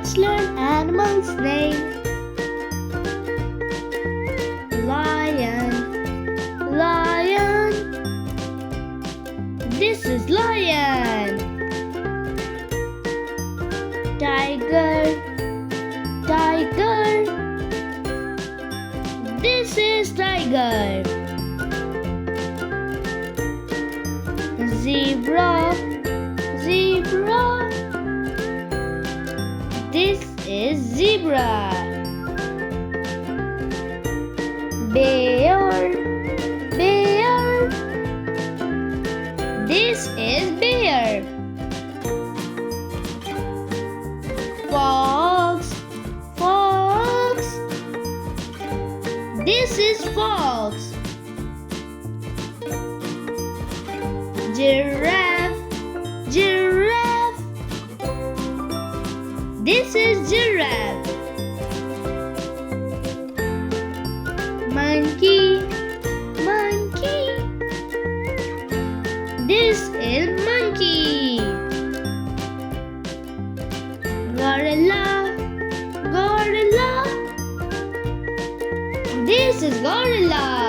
Let's learn animals' name. Lion, lion. This is lion. Tiger, tiger. This is tiger. Zebra, zebra. This is zebra. Bear, bear. This is bear. Fox, fox. This is fox. Giraffe, giraffe. This is giraffe. Monkey, monkey. This is monkey. Gorilla, gorilla. This is gorilla.